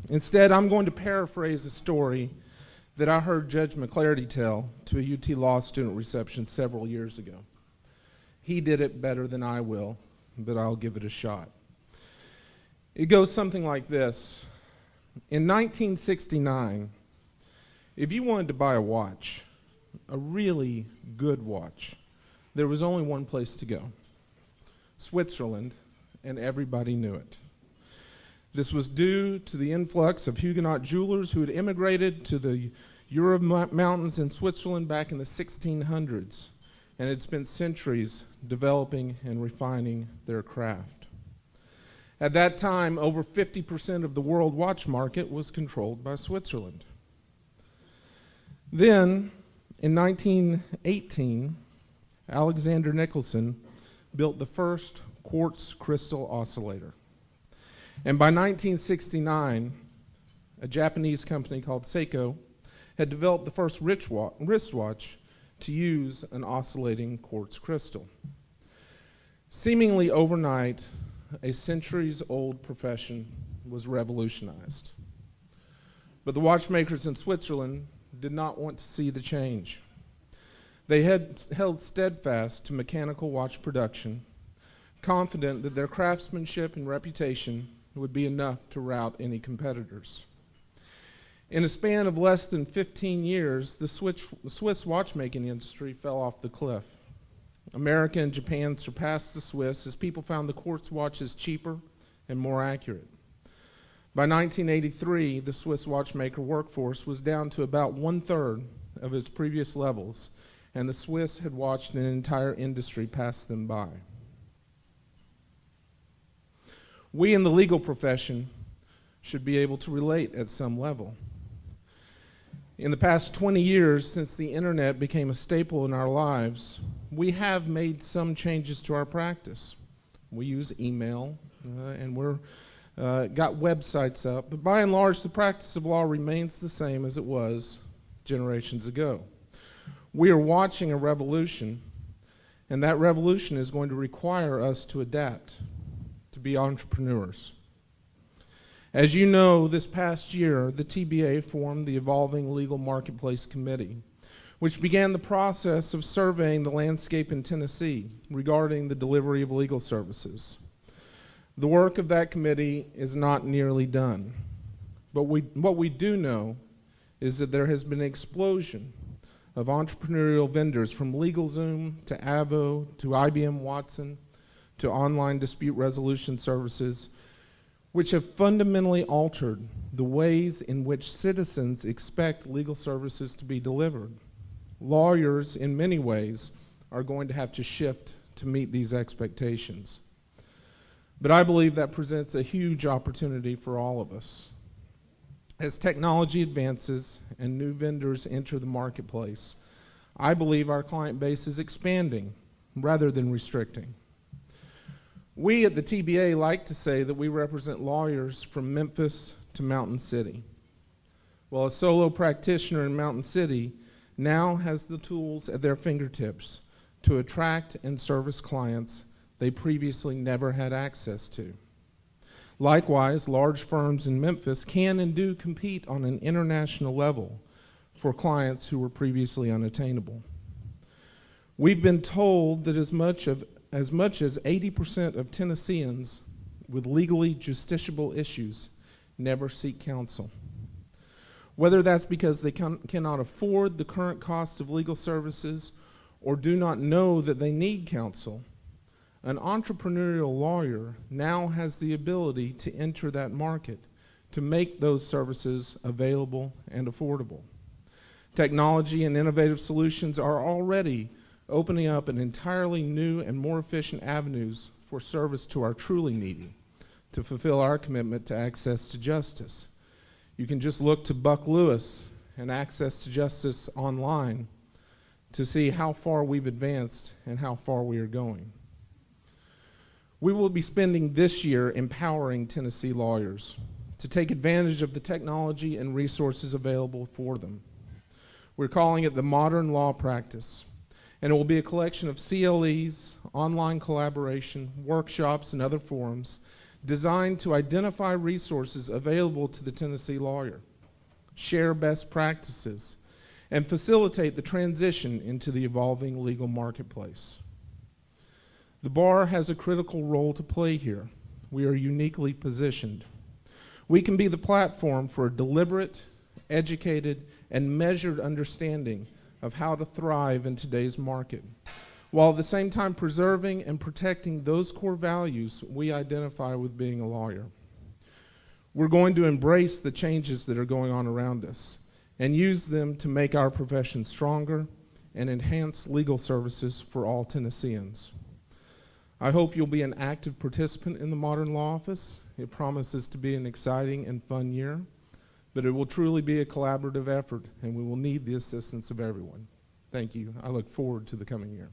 Instead, I'm going to paraphrase a story that I heard Judge McClarty tell to a UT Law student reception several years ago. He did it better than I will, but I'll give it a shot. It goes something like this. In 1969, if you wanted to buy a watch, a really good watch, there was only one place to go: Switzerland, and everybody knew it. This was due to the influx of Huguenot jewelers who had immigrated to the Jura Mountains in Switzerland back in the 1600s and had spent centuries developing and refining their craft. At that time, over 50% of the world watch market was controlled by Switzerland. Then, in 1918, Alexander Nicholson built the first quartz crystal oscillator. And by 1969, a Japanese company called Seiko had developed the first wristwatch to use an oscillating quartz crystal. Seemingly overnight, a centuries-old profession was revolutionized. But the watchmakers in Switzerland did not want to see the change. They had held steadfast to mechanical watch production, confident that their craftsmanship and reputation would be enough to rout any competitors. In a span of less than 15 years, the Swiss watchmaking industry fell off the cliff. America and Japan surpassed the Swiss as people found the quartz watches cheaper and more accurate. By 1983, the Swiss watchmaker workforce was down to about 1/3 of its previous levels, and the Swiss had watched an entire industry pass them by. We in the legal profession should be able to relate at some level. In the past 20 years, since the internet became a staple in our lives, we have made some changes to our practice. We use email, and we're got websites up, but by and large, the practice of law remains the same as it was generations ago. We are watching a revolution, and that revolution is going to require us to adapt, to be entrepreneurs. As you know, this past year, the TBA formed the Evolving Legal Marketplace Committee, which began the process of surveying the landscape in Tennessee regarding the delivery of legal services. The work of that committee is not nearly done, but what we do know is that there has been an explosion of entrepreneurial vendors from LegalZoom to Avvo to IBM Watson to online dispute resolution services, which have fundamentally altered the ways in which citizens expect legal services to be delivered. Lawyers, in many ways, are going to have to shift to meet these expectations. But I believe that presents a huge opportunity for all of us. As technology advances and new vendors enter the marketplace, I believe our client base is expanding rather than restricting. We at the TBA like to say that we represent lawyers from Memphis to Mountain City. Well, a solo practitioner in Mountain City now has the tools at their fingertips to attract and service clients they previously never had access to. Likewise, large firms in Memphis can and do compete on an international level for clients who were previously unattainable. We've been told that as much as 80% of Tennesseans with legally justiciable issues never seek counsel. Whether that's because they cannot afford the current cost of legal services or do not know that they need counsel, an entrepreneurial lawyer now has the ability to enter that market to make those services available and affordable. Technology and innovative solutions are already opening up an entirely new and more efficient avenues for service to our truly needy, to fulfill our commitment to access to justice. You can just look to Buck Lewis and Access to Justice online to see how far we've advanced and how far we are going. We will be spending this year empowering Tennessee lawyers to take advantage of the technology and resources available for them. We're calling it the Modern Law Practice, and it will be a collection of CLEs, online collaboration, workshops, and other forums designed to identify resources available to the Tennessee lawyer, share best practices, and facilitate the transition into the evolving legal marketplace. The bar has a critical role to play here. We are uniquely positioned. We can be the platform for a deliberate, educated, and measured understanding of how to thrive in today's market, while at the same time preserving and protecting those core values we identify with being a lawyer. We're going to embrace the changes that are going on around us and use them to make our profession stronger and enhance legal services for all Tennesseans. I hope you'll be an active participant in the Modern Law Office. It promises to be an exciting and fun year, but it will truly be a collaborative effort, and we will need the assistance of everyone. Thank you. I look forward to the coming year.